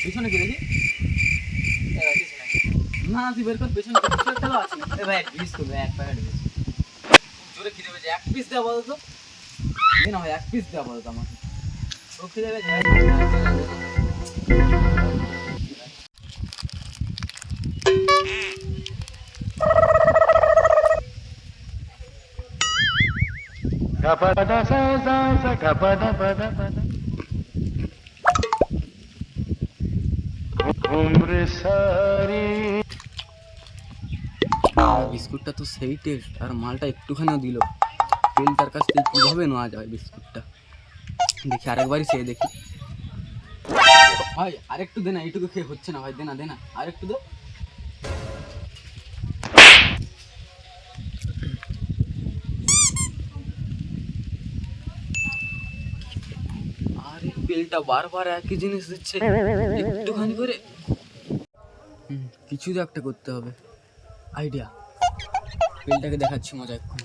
পিছনে কি দেখি? না তুই বের কর পেছনে খেলা আছে। ভাই বিস্কুট ভাই, এক প্যাকেট বিস্কুট জোরে খিদে পেয়েছে, এক পিস দেওয়া বলো তো। না ভাই এক পিস দেওয়া বলো তো আমাকে, ও খিদে পেয়েছে। বিস্কুটটা তো সেই টেস্ট, আর মালটা একটুখানিও দিল। তেলটার কাছ থেকে কীভাবে নেওয়া যায় বিস্কুটটা, দেখি আরেকবারই সে দেখি। ভাই আরেকটু দে না, এইটুকু খেয়ে হচ্ছে না ভাই, দে না দে না আরেকটু দে। আরে তেলটা বারবার একই জিনিস দিচ্ছে, একটুখানি করে। কিছু তো একটা করতে হবে, আইডিয়া। তেলটাকে দেখাচ্ছি মজা এক্ষুনি।